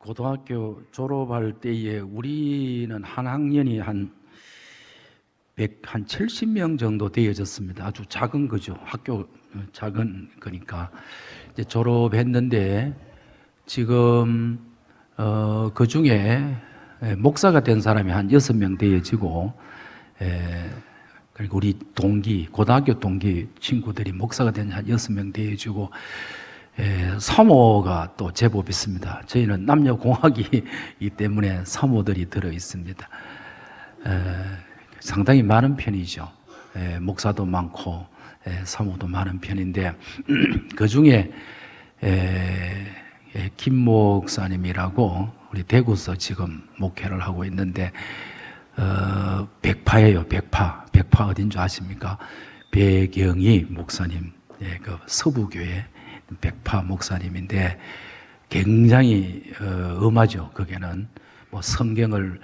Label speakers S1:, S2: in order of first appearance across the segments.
S1: 고등학교 졸업할 때에 우리는 한 학년이 한 70명 정도 되어졌습니다. 아주 작은 거죠. 학교 작은 거니까. 이제 졸업했는데 지금 그 중에 목사가 된 사람이 한 6명 되어지고, 그리고 우리 동기, 고등학교 동기 친구들이 목사가 된 한 6명 되어지고, 사모가 또 제법 있습니다. 저희는 남녀공학이기 때문에 사모들이 들어 있습니다. 상당히 많은 편이죠. 목사도 많고 사모도 많은 편인데 그 중에 김 목사님이라고 우리 대구서 지금 목회를 하고 있는데 백파예요. 백파 어딘 줄 아십니까? 배경희 목사님, 그 서부교회 백파 목사님인데 굉장히 엄하죠. 거기는 뭐 성경을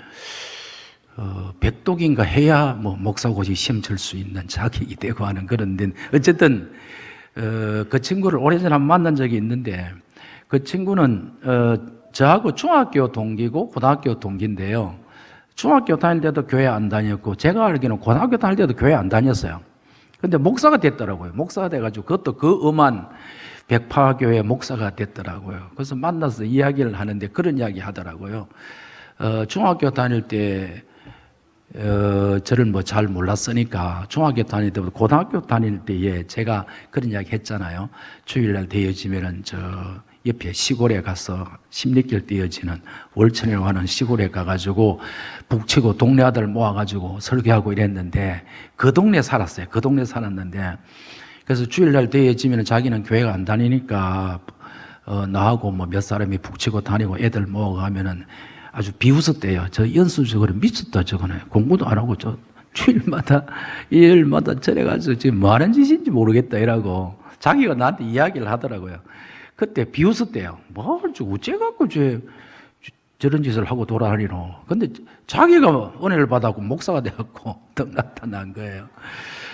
S1: 백독인가 해야 뭐 목사고시 시험 칠 수 있는 자격이 되고 하는 그런 데, 어쨌든 그 친구를 오래전에 한번 만난 적이 있는데 그 친구는 저하고 중학교 동기고 고등학교 동기인데요. 중학교 다닐 때도 교회 안 다녔고 제가 알기로는 고등학교 다닐 때도 교회 안 다녔어요. 근데 목사가 됐더라고요. 목사가 돼가지고 그것도 그 엄한 백파교회 목사가 됐더라고요. 그래서 만나서 이야기를 하는데 그런 이야기 하더라고요. 중학교 다닐 때 저를 뭐 잘 몰랐으니까 중학교 다닐 때부터 고등학교 다닐 때에 제가 그런 이야기 했잖아요. 주일날 되어지면은 저 옆에 시골에 가서 십리길 띄어지는 월천이라고 하는 시골에 가가지고 북치고 동네 아들 모아가지고 설교하고 이랬는데 그 동네 살았어요. 그 동네 살았는데 그래서 주일날 되어지면 자기는 교회가 안 다니니까 나하고 뭐 몇 사람이 북치고 다니고 애들 모아가면은 아주 비웃었대요. 저 연수적으로 미쳤다 저거네. 공부도 안 하고 저 주일마다 일요일마다 저래가지고 지금 뭐 하는 짓인지 모르겠다 이라고 자기가 나한테 이야기를 하더라고요. 그때 비웃었대요. 뭘 어째갖고 저런 짓을 하고 돌아다니노. 근데 자기가 은혜를 받았고 목사가 되었고 더 나타난 거예요.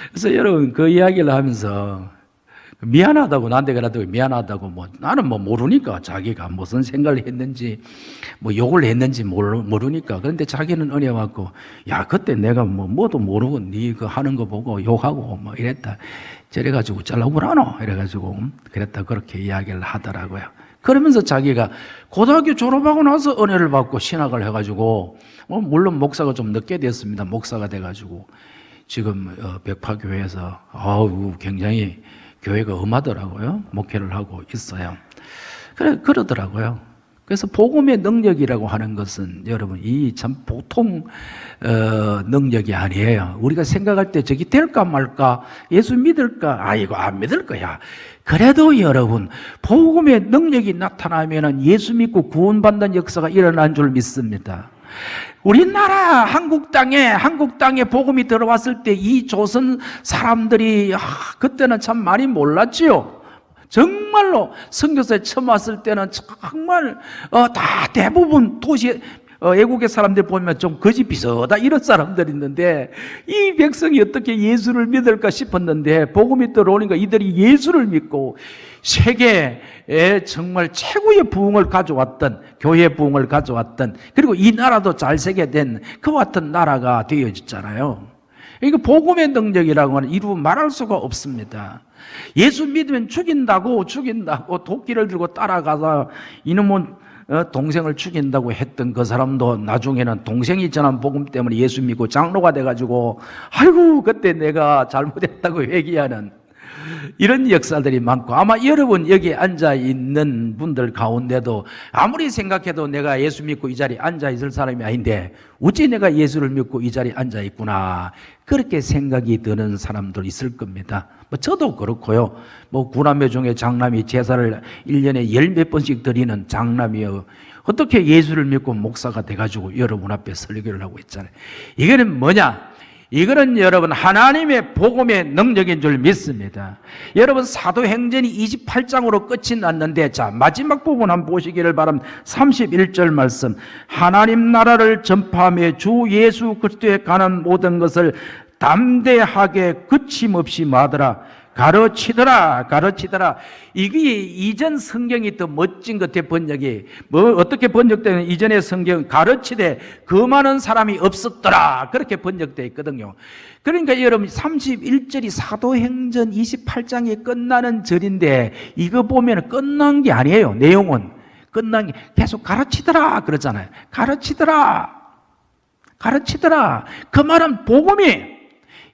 S1: 그래서 여러분 그 이야기를 하면서 미안하다고 나한테 그러더라고. 미안하다고 뭐 나는 뭐 모르니까 자기가 무슨 생각을 했는지 뭐 욕을 했는지 모르니까. 그런데 자기는 은혜 받고 야 그때 내가 뭐도 모르고 네 그 하는 거 보고 욕하고 뭐 이랬다 저래가지고 잘라보라노 이래가지고 그랬다 그렇게 이야기를 하더라고요. 그러면서 자기가 고등학교 졸업하고 나서 은혜를 받고 신학을 해가지고 물론 목사가 좀 늦게 됐습니다. 목사가 돼가지고 지금 백파교회에서 굉장히 교회가 엄하더라고요. 목회를 하고 있어요. 그러더라고요. 그래서 복음의 능력이라고 하는 것은 여러분 이 참 보통 능력이 아니에요. 우리가 생각할 때 저기 될까 말까, 예수 믿을까, 아이고 안 믿을 거야. 그래도 여러분 복음의 능력이 나타나면은 예수 믿고 구원받는 역사가 일어난 줄 믿습니다. 우리나라 한국 땅에 복음이 들어왔을 때 이 조선 사람들이 그때는 참 많이 몰랐지요. 정말로 선교사에 처음 왔을 때는 정말 다 대부분 도시 외국의 사람들 보면 좀 거지 비슷하다 이런 사람들이 있는데 이 백성이 어떻게 예수를 믿을까 싶었는데 복음이 들어오니까 이들이 예수를 믿고 세계에 정말 최고의 부흥을 가져왔던 교회의 부흥을 가져왔던 그리고 이 나라도 잘 세게 된 그와 같은 나라가 되어졌잖아요. 그러니까 복음의 능력이라고 하는 이루 말할 수가 없습니다. 예수 믿으면 죽인다고 도끼를 들고 따라가서 이놈은 동생을 죽인다고 했던 그 사람도 나중에는 동생이 전한 복음 때문에 예수 믿고 장로가 돼가지고 아이고 그때 내가 잘못했다고 회개하는 이런 역사들이 많고 아마 여러분 여기 앉아있는 분들 가운데도 아무리 생각해도 내가 예수 믿고 이 자리에 앉아있을 사람이 아닌데 어찌 내가 예수를 믿고 이 자리에 앉아있구나 그렇게 생각이 드는 사람들 있을 겁니다. 저도 그렇고요. 구남매 중에 장남이 제사를 1년에 10몇 번씩 드리는 장남이요. 어떻게 예수를 믿고 목사가 돼가지고 여러분 앞에 설교를 하고 있잖아요. 이거는 뭐냐? 이거는 여러분 하나님의 복음의 능력인 줄 믿습니다. 여러분 사도행전이 28장으로 끝이 났는데 자 마지막 부분 한번 보시기를 바랍니다. 31절 말씀 하나님 나라를 전파하며 주 예수 그리스도에 관한 모든 것을 담대하게 거침없이 말하더라. 가르치더라, 가르치더라. 이게 이전 성경이 더 멋진 것 같아, 번역이. 뭐, 어떻게 번역되는 이전의 성경, 가르치되 그 많은 사람이 없었더라. 그렇게 번역되어 있거든요. 그러니까 여러분, 31절이 사도행전 28장에 끝나는 절인데, 이거 보면 끝난 게 아니에요, 내용은. 끝난 게 계속 가르치더라. 그러잖아요. 가르치더라. 가르치더라. 그 말은 복음이,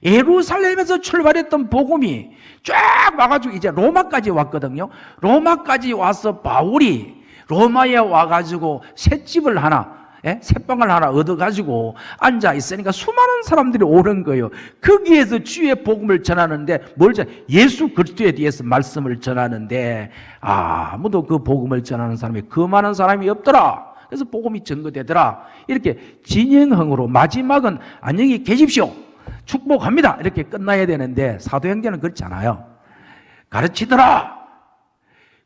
S1: 예루살렘에서 출발했던 복음이 쫙 와가지고 이제 로마까지 왔거든요. 로마까지 와서 바울이 로마에 와가지고 셋집을 하나, 새방을 하나 얻어가지고 앉아 있으니까 수많은 사람들이 오는 거예요. 거기에서 주의 복음을 전하는데 뭘 전해? 예수 그리스도에 대해서 말씀을 전하는데 아무도 그 복음을 전하는 사람이 그 많은 사람이 없더라. 그래서 복음이 전거되더라. 이렇게 진행형으로 마지막은 안녕히 계십시오, 축복합니다, 이렇게 끝나야 되는데 사도행전은 그렇지 않아요. 가르치더라.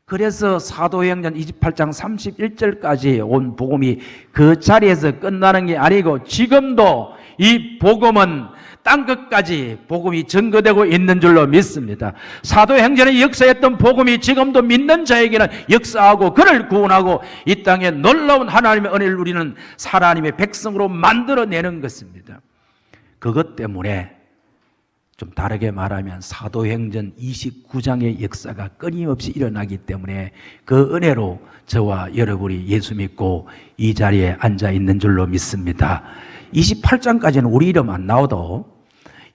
S1: 그래서 사도행전 28장 31절까지 온 복음이 그 자리에서 끝나는 게 아니고 지금도 이 복음은 땅끝까지 복음이 전거되고 있는 줄로 믿습니다. 사도행전에 역사했던 복음이 지금도 믿는 자에게는 역사하고 그를 구원하고 이 땅에 놀라운 하나님의 은혜를 누리는 하나님의 백성으로 만들어내는 것입니다. 그것 때문에 좀 다르게 말하면 사도행전 29장의 역사가 끊임없이 일어나기 때문에 그 은혜로 저와 여러분이 예수 믿고 이 자리에 앉아 있는 줄로 믿습니다. 28장까지는 우리 이름 안 나와도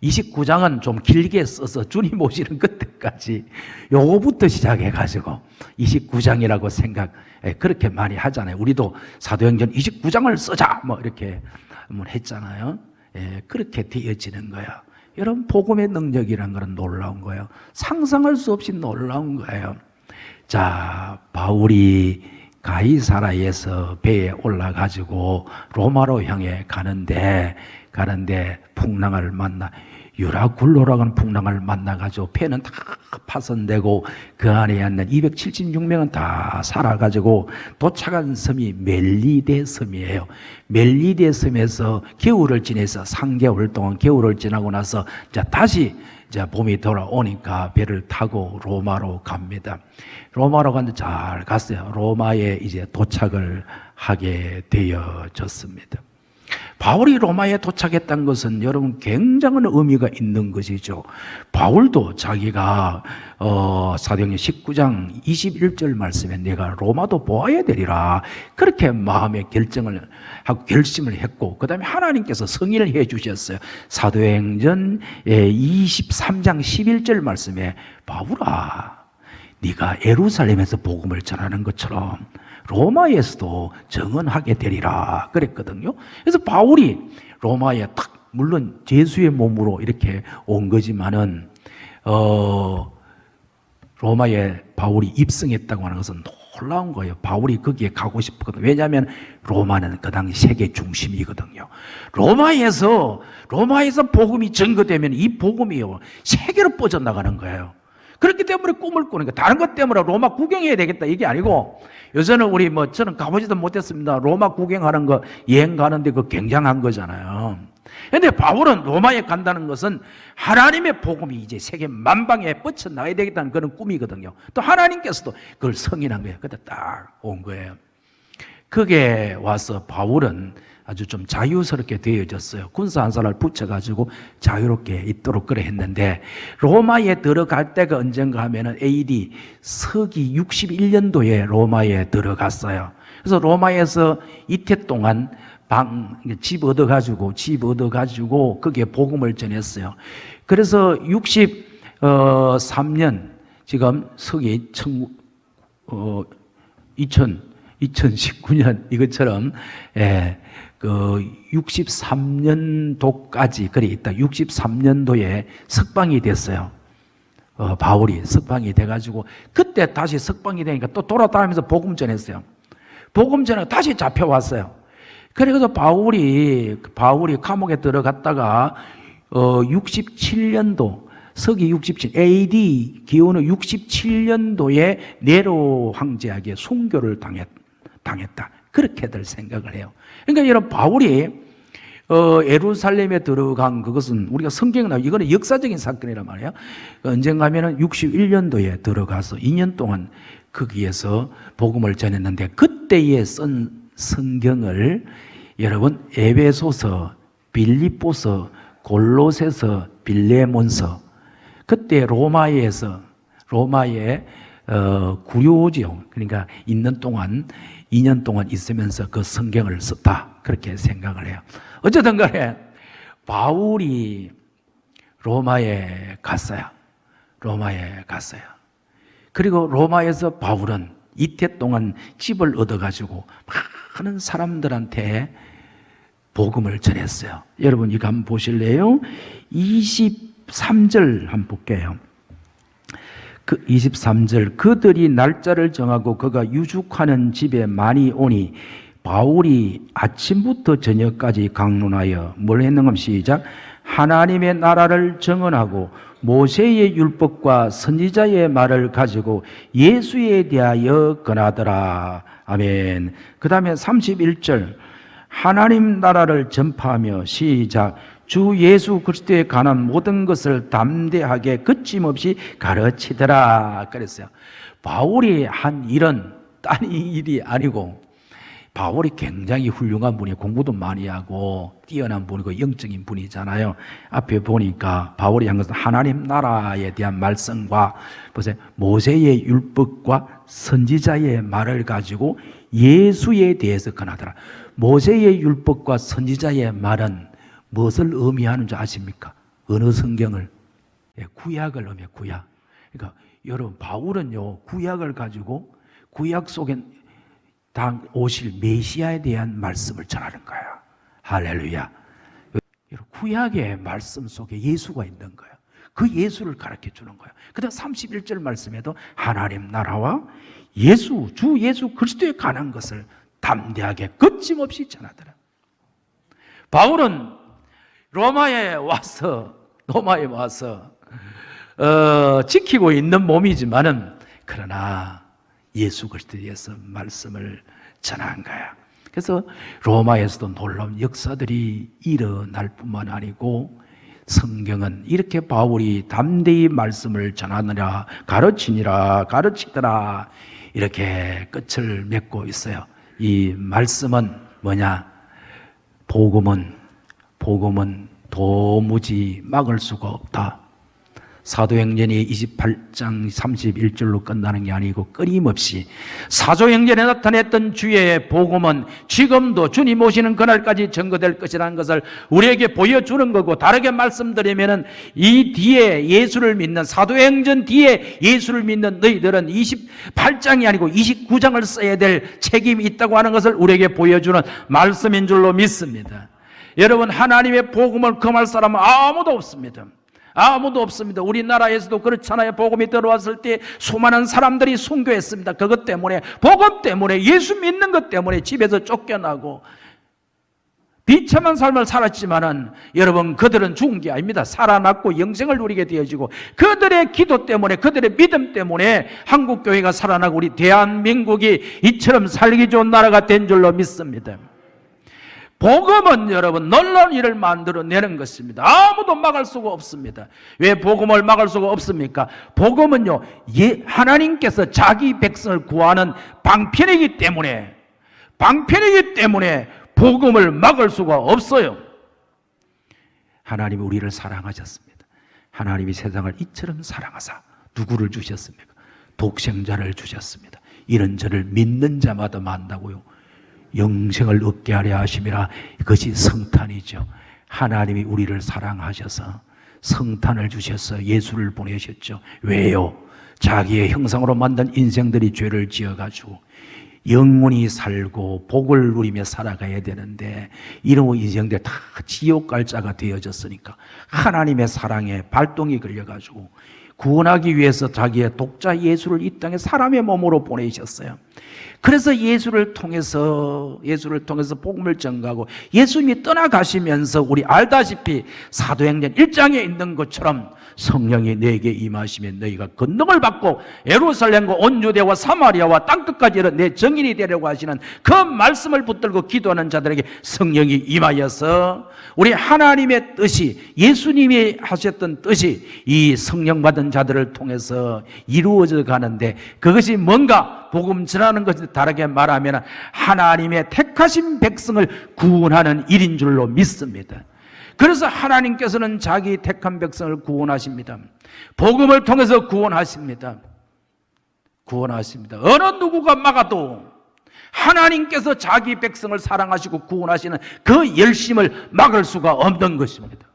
S1: 29장은 좀 길게 써서 주님 오시는 그때까지 요거부터 시작해가지고 29장이라고 그렇게 많이 하잖아요. 우리도 사도행전 29장을 쓰자 뭐 이렇게 한번 했잖아요. 그렇게 되어지는 거예요. 여러분, 복음의 능력이란 것은 놀라운 거예요. 상상할 수 없이 놀라운 거예요. 자, 바울이 가이사라에서 배에 올라가지고 로마로 향해 가는데 풍랑을 만나, 유라굴로라고 하는 풍랑을 만나가지고 배는 다 파손되고 그 안에 있는 276명은 다 살아가지고 도착한 섬이 멜리데 섬이에요. 멜리데 섬에서 겨울을 지내서 3개월 동안 겨울을 지나고 나서 다시 봄이 돌아오니까 배를 타고 로마로 갑니다. 로마로 갔는데 잘 갔어요. 로마에 이제 도착을 하게 되어졌습니다. 바울이 로마에 도착했다는 것은 여러분 굉장한 의미가 있는 것이죠. 바울도 자기가 사도행전 19장 21절 말씀에 내가 로마도 보아야 되리라 그렇게 마음의 결정을 하고 결심을 했고, 그 다음에 하나님께서 승인을 해 주셨어요. 사도행전 23장 11절 말씀에 바울아, 네가 예루살렘에서 복음을 전하는 것처럼 로마에서도 정언하게 되리라 그랬거든요. 그래서 바울이 로마에 물론 죄수의 몸으로 이렇게 온 거지만은 로마에 바울이 입성했다고 하는 것은 놀라운 거예요. 바울이 거기에 가고 싶었거든요. 왜냐하면 로마는 그 당시 세계 중심이거든요. 로마에서 복음이 전거되면 이 복음이요 세계로 뻗어나가는 거예요. 그렇기 때문에 꿈을 꾸는 거예요. 다른 것 때문에 로마 구경해야 되겠다 이게 아니고, 요새는 저는 가보지도 못했습니다. 로마 구경하는 거, 여행 가는데 그거 굉장한 거잖아요. 그런데 바울은 로마에 간다는 것은 하나님의 복음이 이제 세계 만방에 뻗쳐나가야 되겠다는 그런 꿈이거든요. 또 하나님께서도 그걸 승인한 거예요. 그때 딱 온 거예요. 거기에 와서 바울은 아주 좀 자유스럽게 되어졌어요. 군사 한 사람을 붙여가지고 자유롭게 있도록 그래 했는데, 로마에 들어갈 때가 언젠가 하면은 AD 서기 61년도에 로마에 들어갔어요. 그래서 로마에서 이태 동안 집 얻어가지고 거기에 복음을 전했어요. 그래서 63년, 지금 서기 2019년 이것처럼, 그 63년도까지 그래 있다. 63년도에 석방이 됐어요. 바울이 석방이 돼가지고 그때 다시 석방이 되니까 또 돌아다니면서 복음 전했어요. 복음 전하고 다시 잡혀왔어요. 그래서 바울이 감옥에 들어갔다가 67년도 서기 67 AD 기원후 67년도에 네로 황제에게 순교를 당했다. 그렇게들 생각을 해요. 그러니까 여러분, 바울이 예루살렘에 들어간 그것은 우리가 성경에 나와 이거는 역사적인 사건이란 말이에요. 언젠가면은 61년도에 들어가서 2년 동안 거기에서 복음을 전했는데 그때에 쓴 성경을 여러분 에베소서, 빌립보서, 골로새서, 빌레몬서 그때 로마의 구류지요. 그러니까 있는 동안 2년 동안 있으면서 그 성경을 썼다 그렇게 생각을 해요. 어쨌든 간에 바울이 로마에 갔어요. 그리고 로마에서 바울은 이태 동안 집을 얻어가지고 많은 사람들한테 복음을 전했어요. 여러분 이거 한번 보실래요? 23절 한번 볼게요. 그 23절 그들이 날짜를 정하고 그가 유숙하는 집에 많이 오니 바울이 아침부터 저녁까지 강론하여 뭘 했는가? 시작. 하나님의 나라를 증언하고 모세의 율법과 선지자의 말을 가지고 예수에 대하여 권하더라. 아멘. 그 다음에 31절 하나님 나라를 전파하며 시작. 주 예수 그리스도에 관한 모든 것을 담대하게 거침없이 가르치더라 그랬어요. 바울이 한 일은 딴 일이 아니고 바울이 굉장히 훌륭한 분이에요. 공부도 많이 하고 뛰어난 분이고 영적인 분이잖아요. 앞에 보니까 바울이 한 것은 하나님 나라에 대한 말씀과 보세요. 모세의 율법과 선지자의 말을 가지고 예수에 대해서 권하더라. 모세의 율법과 선지자의 말은 무엇을 의미하는 줄 아십니까? 어느 성경을? 구약을 의미해요. 구약. 그러니까 여러분 바울은요 구약을 가지고 구약 속에 당 오실 메시아에 대한 말씀을 전하는 거예요. 할렐루야. 구약의 말씀 속에 예수가 있는 거예요. 그 예수를 가르쳐 주는 거예요. 그 다음 31절 말씀에도 하나님 나라와 주 예수 그리스도에 관한 것을 담대하게 거침없이 전하더라. 바울은 로마에 와서 지키고 있는 몸이지만은 그러나 예수 그리스도에 대해서 말씀을 전한 거야. 그래서 로마에서도 놀라운 역사들이 일어날 뿐만 아니고 성경은 이렇게 바울이 담대히 말씀을 전하느라 가르치더라 이렇게 끝을 맺고 있어요. 이 말씀은 뭐냐? 복음은 도무지 막을 수가 없다. 사도행전이 28장 31절로 끝나는 게 아니고 끊임없이 사도행전에 나타냈던 주의 복음은 지금도 주님 오시는 그날까지 증거될 것이라는 것을 우리에게 보여주는 거고, 다르게 말씀드리면은 이 뒤에 예수를 믿는, 사도행전 뒤에 예수를 믿는 너희들은 28장이 아니고 29장을 써야 될 책임이 있다고 하는 것을 우리에게 보여주는 말씀인 줄로 믿습니다. 여러분, 하나님의 복음을 금할 사람은 아무도 없습니다. 아무도 없습니다. 우리나라에서도 그렇잖아요. 복음이 들어왔을 때 수많은 사람들이 순교했습니다. 그것 때문에, 복음 때문에, 예수 믿는 것 때문에 집에서 쫓겨나고 비참한 삶을 살았지만은 여러분, 그들은 죽은 게 아닙니다. 살아났고 영생을 누리게 되어지고, 그들의 기도 때문에, 그들의 믿음 때문에 한국교회가 살아나고 우리 대한민국이 이처럼 살기 좋은 나라가 된 줄로 믿습니다. 복음은 여러분 놀라운 일을 만들어내는 것입니다. 아무도 막을 수가 없습니다. 왜 복음을 막을 수가 없습니까? 복음은요, 하나님께서 자기 백성을 구하는 방편이기 때문에 복음을 막을 수가 없어요. 하나님이 우리를 사랑하셨습니다. 하나님이 세상을 이처럼 사랑하사 누구를 주셨습니까? 독생자를 주셨습니다. 이런 저를 믿는 자마다 만다고요, 영생을 얻게 하려 하심이라. 그것이 성탄이죠. 하나님이 우리를 사랑하셔서 성탄을 주셔서 예수를 보내셨죠. 왜요? 자기의 형상으로 만든 인생들이 죄를 지어가지고 영원히 살고 복을 누리며 살아가야 되는데, 이런 인생들 다 지옥 갈 자가 되어졌으니까 하나님의 사랑에 발동이 걸려가지고 구원하기 위해서 자기의 독자 예수를 이 땅에 사람의 몸으로 보내셨어요. 그래서 예수를 통해서 복음을 전가하고 예수님이 떠나가시면서 우리 알다시피 사도행전 1장에 있는 것처럼 성령이 내게 임하시면 너희가 권능을 받고 예루살렘과 온 유대와 사마리아와 땅끝까지 내 증인이 되려고 하시는 그 말씀을 붙들고 기도하는 자들에게 성령이 임하여서 우리 하나님의 뜻이, 예수님이 하셨던 뜻이 이 성령 받은 자들을 통해서 이루어져 가는데, 그것이 뭔가 복음 전하는 것이 다르게 말하면 하나님의 택하신 백성을 구원하는 일인 줄로 믿습니다. 그래서 하나님께서는 자기 택한 백성을 구원하십니다. 복음을 통해서 구원하십니다. 어느 누구가 막아도 하나님께서 자기 백성을 사랑하시고 구원하시는 그 열심을 막을 수가 없는 것입니다.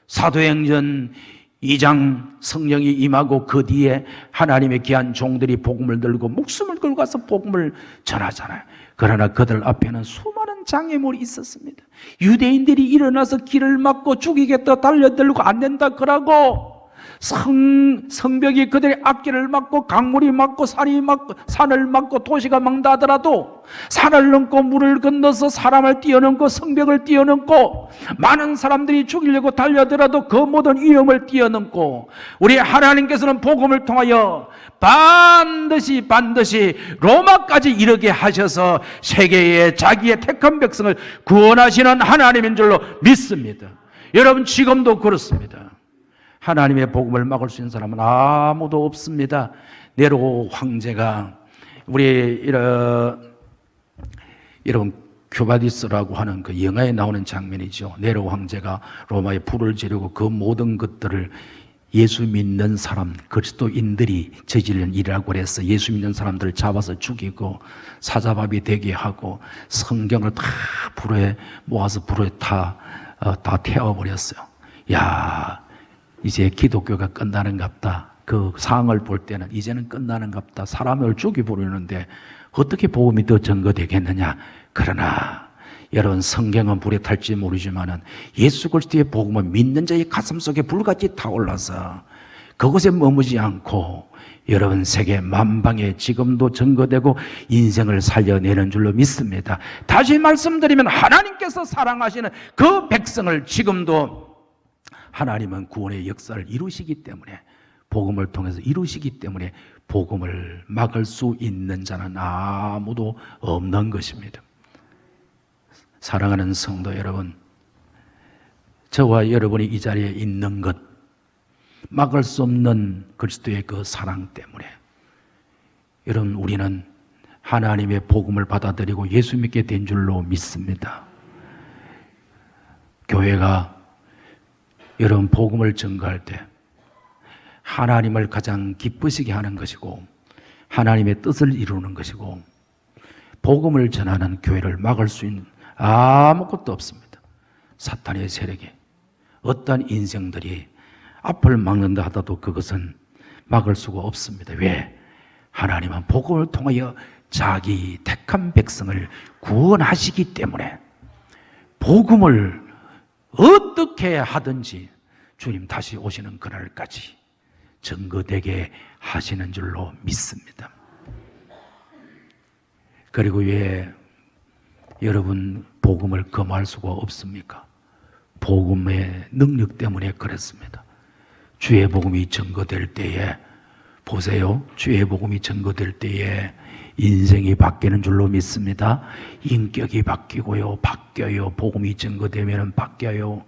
S1: 사도행전 2장 성령이 임하고 그 뒤에 하나님의 귀한 종들이 복음을 들고 목숨을 걸고 가서 복음을 전하잖아요. 그러나 그들 앞에는 수많은 장애물이 있었습니다. 유대인들이 일어나서 길을 막고 죽이겠다 달려들고 안 된다 그러고, 성벽이 그들의 앞길을 막고 강물이 막고 산을 막고 도시가 막다 하더라도 산을 넘고 물을 건너서 사람을 뛰어넘고 성벽을 뛰어넘고 많은 사람들이 죽이려고 달려들어도 그 모든 위험을 뛰어넘고 우리 하나님께서는 복음을 통하여 반드시 로마까지 이르게 하셔서 세계의 자기의 택한 백성을 구원하시는 하나님인 줄로 믿습니다. 여러분, 지금도 그렇습니다. 하나님의 복음을 막을 수 있는 사람은 아무도 없습니다. 네로 황제가 여러분 큐바디스라고 하는 그 영화에 나오는 장면이죠. 네로 황제가 로마에 불을 지르고 그 모든 것들을 예수 믿는 사람, 그리스도인들이 저지른 일이라고 해서 예수 믿는 사람들을 잡아서 죽이고 사자밥이 되게 하고 성경을 다 불에 모아서 불에 다 태워버렸어요. 야, 이제 기독교가 끝나는갑다. 그 상황을 볼 때는 이제는 끝나는갑다. 사람을 죽여버리는데 어떻게 복음이 더 증거되겠느냐. 그러나 여러분, 성경은 불에 탈지 모르지만은 예수 그리스도의 복음은 믿는 자의 가슴 속에 불같이 타올라서 그곳에 머무지 않고 여러분 세계 만방에 지금도 증거되고 인생을 살려내는 줄로 믿습니다. 다시 말씀드리면 하나님께서 사랑하시는 그 백성을 지금도 하나님은 구원의 역사를 이루시기 때문에, 복음을 통해서 이루시기 때문에 복음을 막을 수 있는 자는 아무도 없는 것입니다. 사랑하는 성도 여러분, 저와 여러분이 이 자리에 있는 것, 막을 수 없는 그리스도의 그 사랑 때문에 여러분, 우리는 하나님의 복음을 받아들이고 예수 믿게 된 줄로 믿습니다. 교회가 여러분 복음을 전가할 때 하나님을 가장 기쁘시게 하는 것이고 하나님의 뜻을 이루는 것이고, 복음을 전하는 교회를 막을 수 있는 아무것도 없습니다. 사탄의 세력에 어떤 인생들이 앞을 막는다 하더라도 그것은 막을 수가 없습니다. 왜? 하나님은 복음을 통하여 자기 택한 백성을 구원하시기 때문에 복음을 어떻게 하든지 주님 다시 오시는 그날까지 증거되게 하시는 줄로 믿습니다. 그리고 왜 여러분 복음을 금할 수가 없습니까? 복음의 능력 때문에 그렇습니다. 주의 복음이 증거될 때에, 보세요, 주의 복음이 증거될 때에 인생이 바뀌는 줄로 믿습니다. 인격이 바뀌고요, 바뀌어요. 복음이 증거되면 바뀌어요.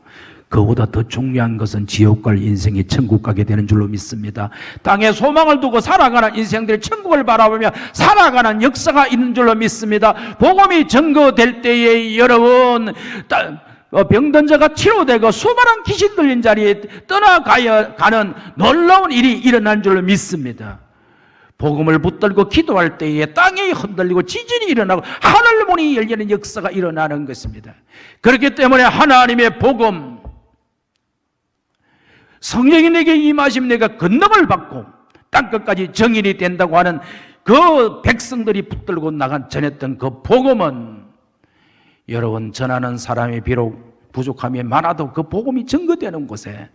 S1: 그보다 더 중요한 것은 지옥 갈 인생이 천국 가게 되는 줄로 믿습니다. 땅에 소망을 두고 살아가는 인생들이 천국을 바라보며 살아가는 역사가 있는 줄로 믿습니다. 복음이 증거될 때에 여러분, 병든 자가 치료되고 수많은 귀신 들린 자리에 떠나가는 놀라운 일이 일어난 줄로 믿습니다. 복음을 붙들고 기도할 때에 땅이 흔들리고 지진이 일어나고 하늘 문이 열리는 역사가 일어나는 것입니다. 그렇기 때문에 하나님의 복음, 성령이 내게 임하시면 내가 권능을 받고 땅끝까지 정인이 된다고 하는 그 백성들이 붙들고 전했던 그 복음은, 여러분, 전하는 사람이 비록 부족함이 많아도 그 복음이 증거되는 곳에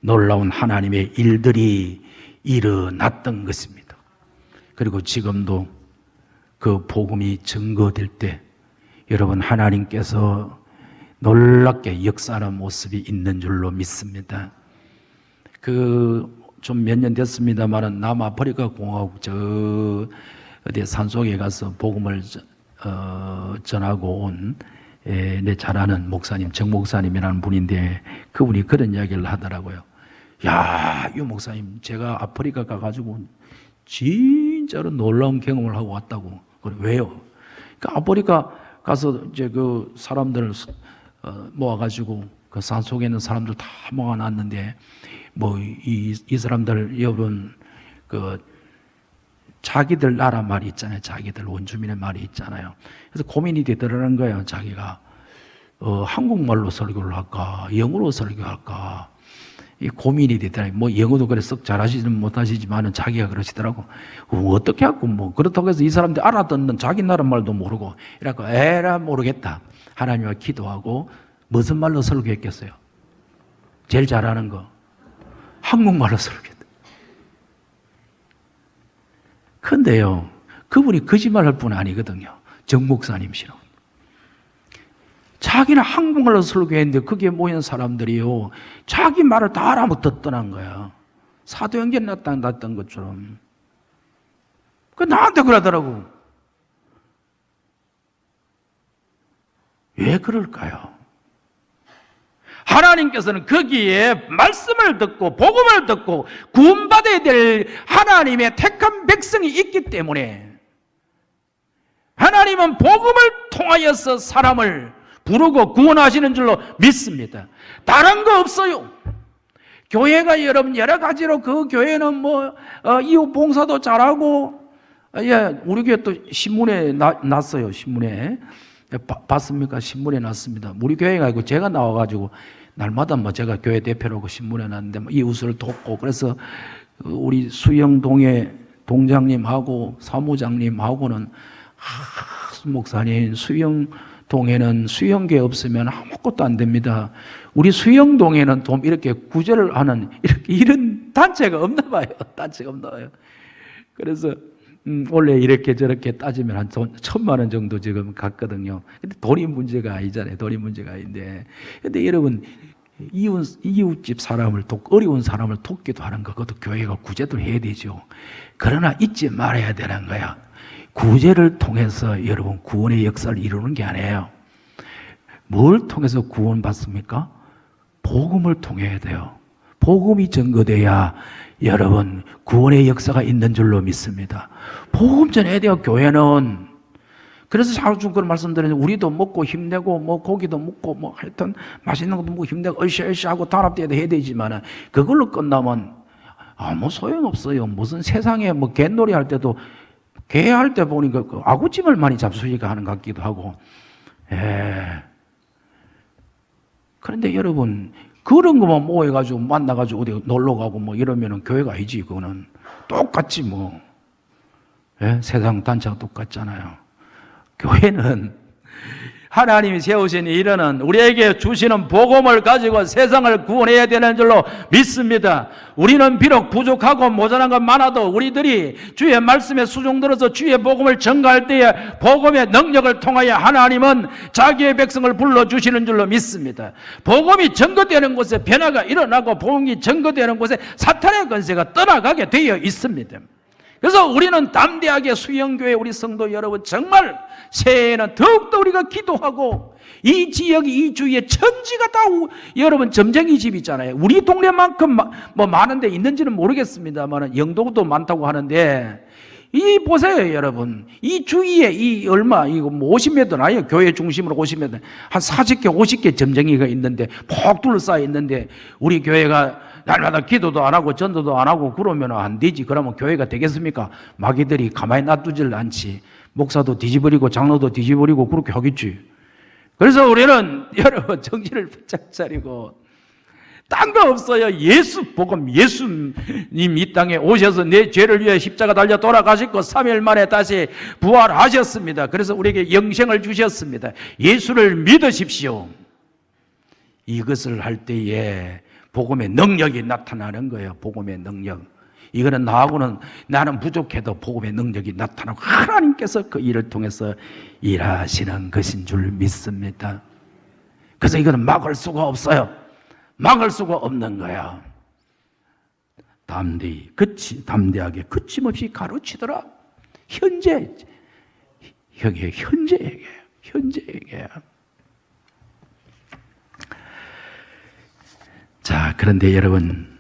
S1: 놀라운 하나님의 일들이 일어났던 것입니다. 그리고 지금도 그 복음이 증거될 때 여러분 하나님께서 놀랍게 역사하는 모습이 있는 줄로 믿습니다. 좀 몇 년 됐습니다만은 남아프리카 공화국 어디 산속에 가서 복음을 전하고 온 내 잘 아는 목사님, 정 목사님이라는 분인데 그분이 그런 이야기를 하더라고요. 야, 이 목사님, 제가 아프리카 가가지고 진짜로 놀라운 경험을 하고 왔다고. 그래, 왜요? 그러니까 아프리카 가서 이제 그 사람들을 모아가지고 그 산속에 있는 사람들 다 모아놨는데 이 사람들 여러분 자기들 나라 말이 있잖아요. 자기들 원주민의 말이 있잖아요. 그래서 고민이 되더라는 거예요. 자기가 한국말로 설교를 할까, 영어로 설교할까. 이 고민이 되더라고요. 영어도 그래 썩 잘하시지는 못하시지만은 자기가 그러시더라고. 어떻게 하고 그렇다고 해서 이 사람들이 알아듣는 자기 나라 말도 모르고 이래갖고 에라 모르겠다. 하나님과 기도하고 무슨 말로 설교했겠어요? 제일 잘하는 거 한국말로 설교했다. 근데요, 그분이 거짓말할 뿐 아니거든요. 정 목사님이시라고. 자기는 한국말로 설교했는데 거기에 모인 사람들이요, 자기 말을 다 알아듣더란 거야. 사도행전 났던 것처럼. 나한테 그러더라고. 왜 그럴까요? 하나님께서는 거기에 말씀을 듣고 복음을 듣고 구원받아야 될 하나님의 택한 백성이 있기 때문에 하나님은 복음을 통하여서 사람을 부르고 구원하시는 줄로 믿습니다. 다른 거 없어요. 교회가 여러분 여러 가지로 그 교회는 이웃 봉사도 잘하고, 우리 교회 또 신문에 났어요. 신문에 봤습니까? 신문에 났습니다. 우리 교회가 아니고 제가 나와가지고 날마다 제가 교회 대표라고 신문에 났는데 이웃을 돕고, 그래서 우리 수영동의 동장님하고 사무장님하고는 목사님, 수영동에는 수영계 없으면 아무것도 안 됩니다. 우리 수영동에는 좀 이렇게 구제를 하는 이런 단체가 없나 봐요. 단체가 없나 봐요. 그래서 원래 이렇게 저렇게 따지면 한 1,000만 원 정도 지금 갔거든요. 근데 돈이 문제가 아니잖아요. 돈이 문제가 아닌데. 근데 여러분, 이웃집 사람을 어려운 사람을 돕기도 하는 거, 그것도 교회가 구제도 해야 되죠. 그러나 잊지 말아야 되는 거야. 구제를 통해서 여러분 구원의 역사를 이루는 게 아니에요. 뭘 통해서 구원받습니까? 복음을 통해야 돼요. 복음이 증거돼야 여러분 구원의 역사가 있는 줄로 믿습니다. 복음 전해야 돼요, 교회는. 그래서 자주 그런 말씀드리는데, 우리도 먹고 힘내고 고기도 먹고 하여튼 맛있는 것도 먹고 힘내고 으쌰으쌰 하고 단합대회도 해야 되지만 그걸로 끝나면 아무 소용없어요. 무슨 세상에 갯놀이 할 때도 개 할 때 보니까 아구찜을 많이 잡수니까 하는 것 같기도 하고. 그런데 여러분, 그런 것만 모여가지고 만나가지고 어디 놀러가고 이러면은 교회가 아니지. 그거는 똑같지 세상 단체가 똑같잖아요. 교회는 하나님이 세우신 일은 우리에게 주시는 복음을 가지고 세상을 구원해야 되는 줄로 믿습니다. 우리는 비록 부족하고 모자란 것 많아도 우리들이 주의 말씀에 수종들어서 주의 복음을 전가할 때에 복음의 능력을 통하여 하나님은 자기의 백성을 불러주시는 줄로 믿습니다. 복음이 전거되는 곳에 변화가 일어나고 복음이 전거되는 곳에 사탄의 권세가 떠나가게 되어 있습니다. 그래서 우리는 담대하게 수영교회 우리 성도 여러분, 정말 새해에는 더욱더 우리가 기도하고, 이 지역이 이 주위에 천지가 다 여러분 점쟁이 집 있잖아요. 우리 동네만큼 많은 데 있는지는 모르겠습니다만 영도도 많다고 하는데, 이 보세요 여러분, 이 주위에 이거 50m 나요. 교회 중심으로 50m, 한 40개 50개 점쟁이가 있는데 폭 둘러싸여 있는데 우리 교회가 날마다 기도도 안 하고 전도도 안 하고 그러면 안 되지. 그러면 교회가 되겠습니까? 마귀들이 가만히 놔두질 않지. 목사도 뒤집어리고 장로도 뒤집어리고 그렇게 하겠지. 그래서 우리는 여러분 정신을 바짝 차리고, 딴 거 없어요. 예수 복음, 예수님 이 땅에 오셔서 내 죄를 위해 십자가 달려 돌아가셨고 3일 만에 다시 부활하셨습니다. 그래서 우리에게 영생을 주셨습니다. 예수를 믿으십시오. 이것을 할 때에 복음의 능력이 나타나는 거예요. 복음의 능력. 이거는 나하고는 나는 부족해도 복음의 능력이 나타나고 하나님께서 그 일을 통해서 일하시는 것인 줄 믿습니다. 그래서 이거는 막을 수가 없어요. 막을 수가 없는 거야. 담대하게 거침없이 가르치더라. 현재에게. 자, 그런데 여러분,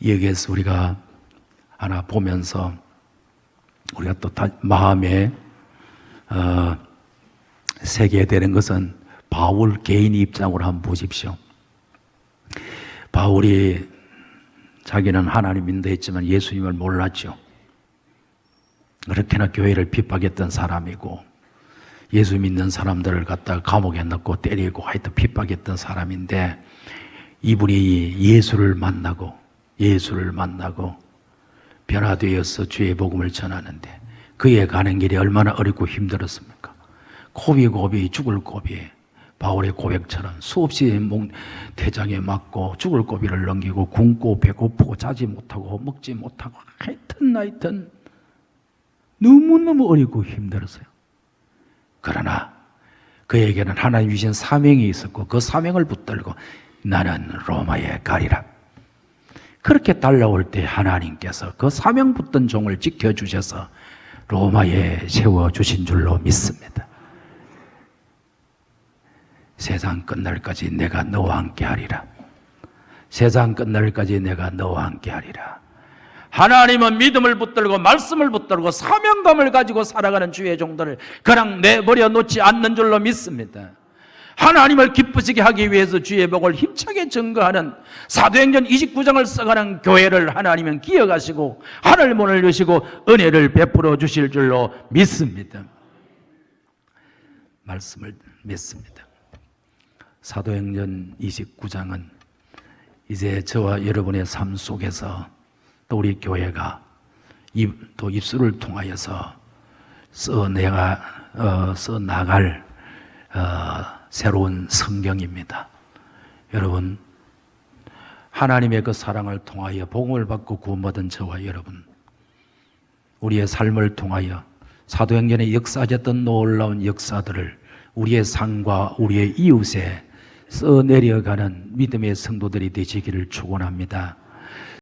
S1: 여기에서 우리가 하나 보면서 우리가 또 마음에 새게 되는 것은 바울 개인 입장으로 한번 보십시오. 바울이 자기는 하나님 믿는다 했지만 예수님을 몰랐죠. 그렇게나 교회를 핍박했던 사람이고 예수 믿는 사람들을 갖다가 감옥에 넣고 때리고 하여튼 핍박했던 사람인데, 이분이 예수를 만나고 변화되어서 주의 복음을 전하는데 그의 가는 길이 얼마나 어렵고 힘들었습니까? 고비 죽을 고비, 바울의 고백처럼 수없이 대장에 맞고 죽을 고비를 넘기고 굶고 배고프고 자지 못하고 먹지 못하고 하여튼 너무너무 어렵고 힘들었어요. 그러나 그에게는 하나님 주신 사명이 있었고 그 사명을 붙들고 나는 로마에 가리라. 그렇게 달려올 때 하나님께서 그 사명 붙든 종을 지켜주셔서 로마에 세워주신 줄로 믿습니다. 세상 끝날까지 내가 너와 함께 하리라. 세상 끝날까지 내가 너와 함께 하리라. 하나님은 믿음을 붙들고 말씀을 붙들고 사명감을 가지고 살아가는 주의 종들을 그냥 내버려 놓지 않는 줄로 믿습니다. 하나님을 기쁘시게 하기 위해서 주의 복을 힘차게 증거하는 사도행전 29장을 써가는 교회를 하나님은 기억하시고 하늘문을 여시고 은혜를 베풀어 주실 줄로 믿습니다. 말씀을 믿습니다. 사도행전 29장은 이제 저와 여러분의 삶 속에서 또 우리 교회가 또 입술을 통하여서 써나갈 새로운 성경입니다. 여러분, 하나님의 그 사랑을 통하여 복음을 받고 구원받은 저와 여러분, 우리의 삶을 통하여 사도행전에 역사하셨던 놀라운 역사들을 우리의 삶과 우리의 이웃에 써내려가는 믿음의 성도들이 되시기를 축원합니다.